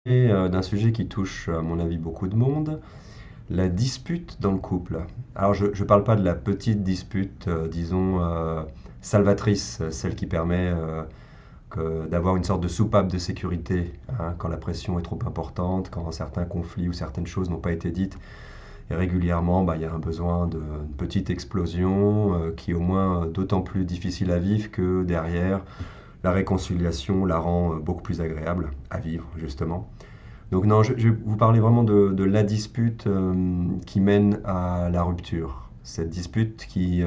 Et d'un sujet qui touche, à mon avis, beaucoup de monde, la dispute dans le couple. Alors, je ne parle pas de la petite dispute, disons, salvatrice, celle qui permet d'avoir une sorte de soupape de sécurité, hein, quand la pression est trop importante, quand certains conflits ou certaines choses n'ont pas été dites. Et régulièrement, bah, il y a un besoin d'une petite explosion qui est au moins d'autant plus difficile à vivre que derrière, la réconciliation la rend beaucoup plus agréable à vivre, justement. Donc non, je vais vous parler vraiment de la dispute qui mène à la rupture. Cette dispute qui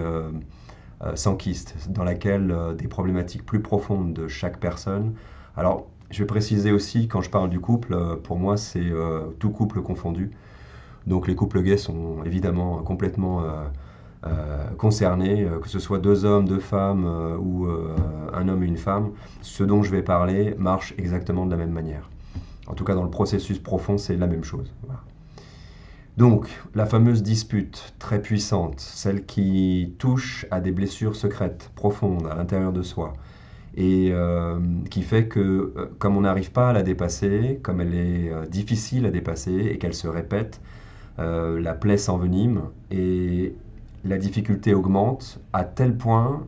s'enquiste, dans laquelle des problématiques plus profondes de chaque personne. Alors, je vais préciser aussi, quand je parle du couple, pour moi, c'est tout couple confondu. Donc les couples gays sont évidemment complètement concernés, que ce soit deux hommes, deux femmes ou un homme et une femme. Ce dont je vais parler marche exactement de la même manière. En tout cas, dans le processus profond, c'est la même chose. Voilà. Donc, la fameuse dispute très puissante, celle qui touche à des blessures secrètes, profondes, à l'intérieur de soi, et qui fait que, comme on n'arrive pas à la dépasser, comme elle est difficile à dépasser et qu'elle se répète, la plaie s'envenime et la difficulté augmente à tel point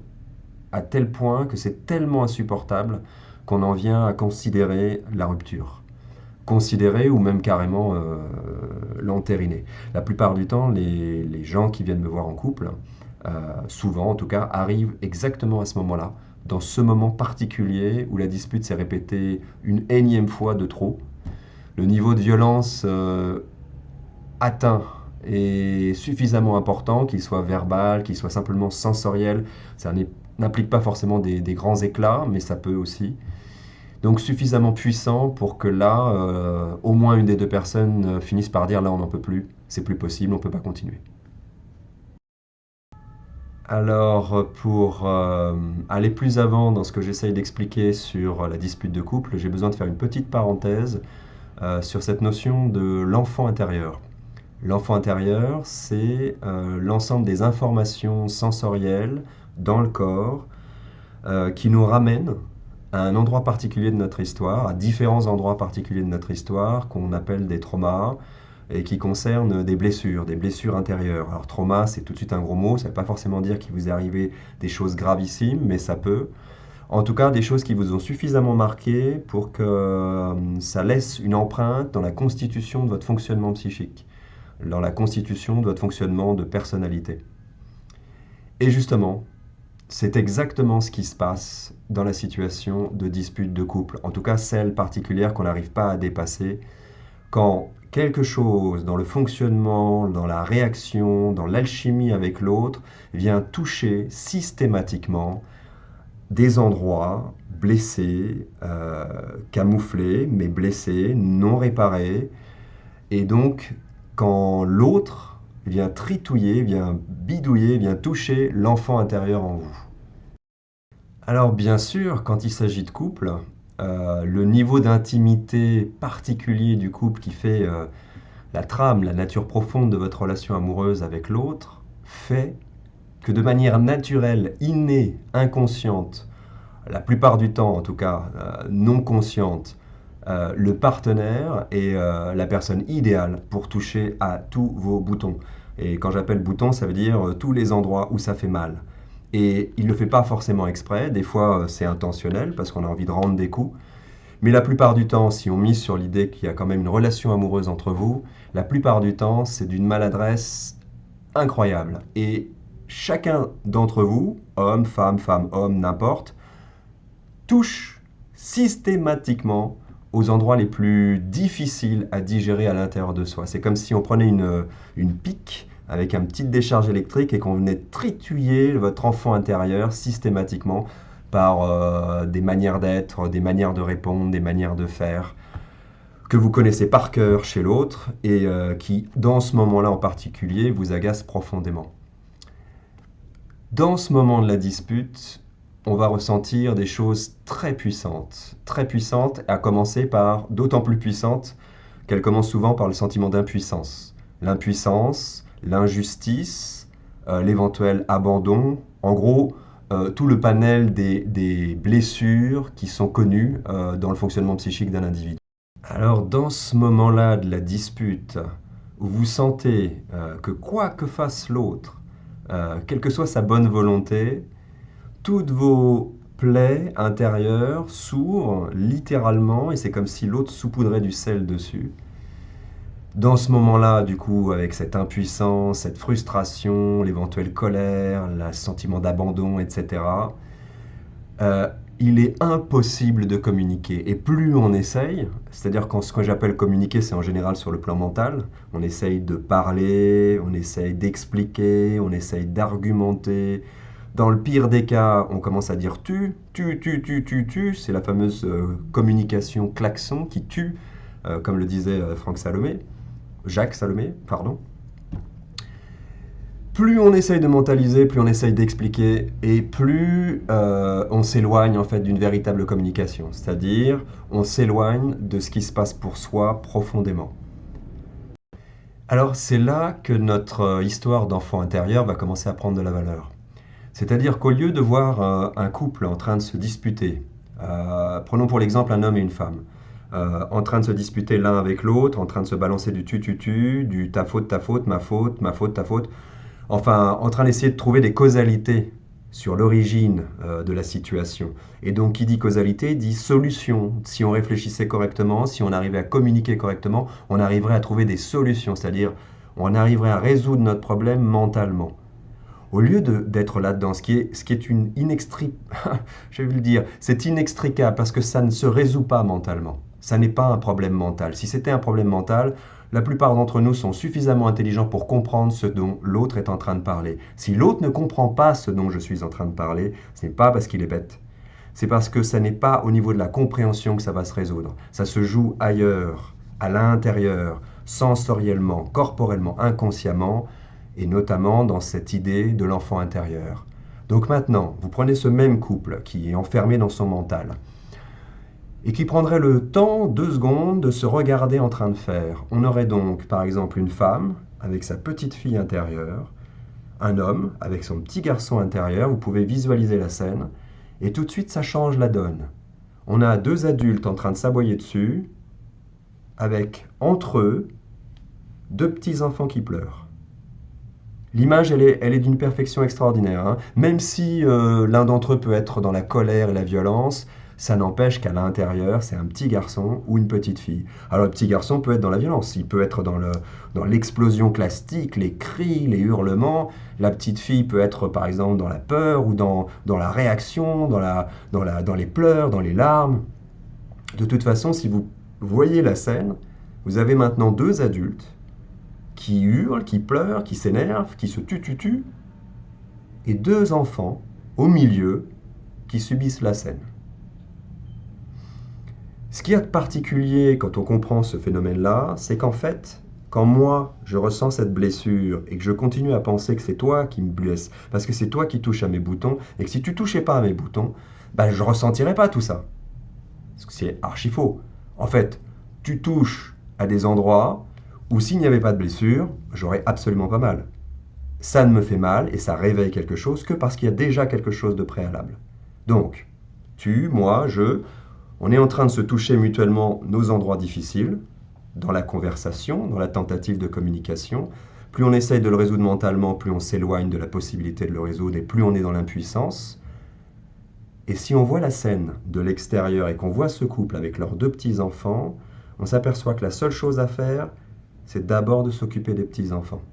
que c'est tellement insupportable qu'on en vient à considérer la rupture. Considérer ou même carrément l'entériner. La plupart du temps, les gens qui viennent me voir en couple, souvent en tout cas, arrivent exactement à ce moment-là, dans ce moment particulier où la dispute s'est répétée une énième fois de trop. Le niveau de violence atteint est suffisamment important, qu'il soit verbal, qu'il soit simplement sensoriel. Ça n'implique pas forcément des grands éclats, mais ça peut aussi. Donc suffisamment puissant pour que là, au moins une des deux personnes finisse par dire là on n'en peut plus, c'est plus possible, on ne peut pas continuer. Alors pour aller plus avant dans ce que j'essaye d'expliquer sur la dispute de couple, j'ai besoin de faire une petite parenthèse sur cette notion de l'enfant intérieur. L'enfant intérieur, c'est l'ensemble des informations sensorielles dans le corps qui nous ramènent à un endroit particulier de notre histoire, à différents endroits particuliers de notre histoire qu'on appelle des traumas et qui concernent des blessures intérieures. Alors trauma, c'est tout de suite un gros mot, ça ne veut pas forcément dire qu'il vous est arrivé des choses gravissimes, mais ça peut. En tout cas, des choses qui vous ont suffisamment marqué pour que ça laisse une empreinte dans la constitution de votre fonctionnement psychique, dans la constitution de votre fonctionnement de personnalité. Et justement, c'est exactement ce qui se passe dans la situation de dispute de couple, en tout cas celle particulière qu'on n'arrive pas à dépasser, quand quelque chose dans le fonctionnement, dans la réaction, dans l'alchimie avec l'autre, vient toucher systématiquement des endroits blessés, camouflés, mais blessés, non réparés, et donc quand l'autre vient tritouiller, vient bidouiller, vient toucher l'enfant intérieur en vous. Alors bien sûr, quand il s'agit de couple, le niveau d'intimité particulier du couple qui fait la trame, la nature profonde de votre relation amoureuse avec l'autre, fait que de manière naturelle, innée, inconsciente, la plupart du temps en tout cas non consciente, le partenaire est la personne idéale pour toucher à tous vos boutons. Et quand j'appelle boutons, ça veut dire tous les endroits où ça fait mal. Et il ne le fait pas forcément exprès, des fois c'est intentionnel parce qu'on a envie de rendre des coups. Mais la plupart du temps, si on mise sur l'idée qu'il y a quand même une relation amoureuse entre vous, la plupart du temps c'est d'une maladresse incroyable. Et chacun d'entre vous, homme, femme, homme, n'importe, touche systématiquement aux endroits les plus difficiles à digérer à l'intérieur de soi. C'est comme si on prenait une pique avec une petite décharge électrique et qu'on venait trituyer votre enfant intérieur systématiquement par des manières d'être, des manières de répondre, des manières de faire que vous connaissez par cœur chez l'autre et qui, dans ce moment-là en particulier, vous agacent profondément. Dans ce moment de la dispute, on va ressentir des choses très puissantes, à commencer par d'autant plus puissantes qu'elles commencent souvent par le sentiment d'impuissance. L'impuissance, l'injustice, l'éventuel abandon, en gros, tout le panel des blessures qui sont connues dans le fonctionnement psychique d'un individu. Alors, dans ce moment-là de la dispute, où vous sentez que quoi que fasse l'autre, quelle que soit sa bonne volonté, toutes vos plaies intérieures s'ouvrent littéralement et c'est comme si l'autre saupoudrait du sel dessus. Dans ce moment-là, du coup, avec cette impuissance, cette frustration, l'éventuelle colère, le sentiment d'abandon, etc., euh, il est impossible de communiquer. Et plus on essaye, c'est-à-dire quand ce que j'appelle communiquer, c'est en général sur le plan mental, on essaye de parler, on essaye d'expliquer, on essaye d'argumenter. Dans le pire des cas, on commence à dire tu, c'est la fameuse communication klaxon qui tue, comme le disait Jacques Salomé, pardon. Plus on essaye de mentaliser, plus on essaye d'expliquer, et plus on s'éloigne en fait d'une véritable communication. C'est-à-dire, on s'éloigne de ce qui se passe pour soi profondément. Alors c'est là que notre histoire d'enfant intérieur va commencer à prendre de la valeur. C'est-à-dire qu'au lieu de voir un couple en train de se disputer, prenons pour l'exemple un homme et une femme, en train de se disputer l'un avec l'autre, en train de se balancer du tu, du ta faute, ma faute, ta faute, enfin en train d'essayer de trouver des causalités sur l'origine de la situation. Et donc qui dit causalité dit solution. Si on réfléchissait correctement, si on arrivait à communiquer correctement, on arriverait à trouver des solutions, c'est-à-dire on arriverait à résoudre notre problème mentalement. Au lieu d'être là-dedans, ce qui est une je vais le dire, c'est inextricable parce que ça ne se résout pas mentalement. Ça n'est pas un problème mental. Si c'était un problème mental, la plupart d'entre nous sont suffisamment intelligents pour comprendre ce dont l'autre est en train de parler. Si l'autre ne comprend pas ce dont je suis en train de parler, ce n'est pas parce qu'il est bête. C'est parce que ça n'est pas au niveau de la compréhension que ça va se résoudre. Ça se joue ailleurs, à l'intérieur, sensoriellement, corporellement, inconsciemment, et notamment dans cette idée de l'enfant intérieur. Donc maintenant, vous prenez ce même couple qui est enfermé dans son mental et qui prendrait le temps, 2 secondes, de se regarder en train de faire. On aurait donc par exemple une femme avec sa petite fille intérieure, un homme avec son petit garçon intérieur, vous pouvez visualiser la scène, et tout de suite ça change la donne. On a 2 adultes en train de s'aboyer dessus, avec entre eux 2 petits enfants qui pleurent. L'image, elle est d'une perfection extraordinaire, hein. Même si l'un d'entre eux peut être dans la colère et la violence, ça n'empêche qu'à l'intérieur, c'est un petit garçon ou une petite fille. Alors le petit garçon peut être dans la violence, il peut être dans l'explosion classique, les cris, les hurlements. La petite fille peut être par exemple dans la peur ou dans la réaction, dans les pleurs, dans les larmes. De toute façon, si vous voyez la scène, vous avez maintenant 2 adultes qui hurlent, qui pleurent, qui s'énervent, qui se tuent, et 2 enfants au milieu qui subissent la scène. Ce qu'il y a de particulier quand on comprend ce phénomène-là, c'est qu'en fait, quand moi je ressens cette blessure et que je continue à penser que c'est toi qui me blesse, parce que c'est toi qui touches à mes boutons, et que si tu touchais pas à mes boutons, ben je ressentirais pas tout ça. Parce que c'est archi faux. En fait, tu touches à des endroits où s'il n'y avait pas de blessure, j'aurais absolument pas mal. Ça ne me fait mal et ça réveille quelque chose que parce qu'il y a déjà quelque chose de préalable. Donc, tu, moi, on est en train de se toucher mutuellement nos endroits difficiles, dans la conversation, dans la tentative de communication. Plus on essaye de le résoudre mentalement, plus on s'éloigne de la possibilité de le résoudre et plus on est dans l'impuissance. Et si on voit la scène de l'extérieur et qu'on voit ce couple avec leurs 2 petits-enfants, on s'aperçoit que la seule chose à faire, c'est d'abord de s'occuper des petits-enfants.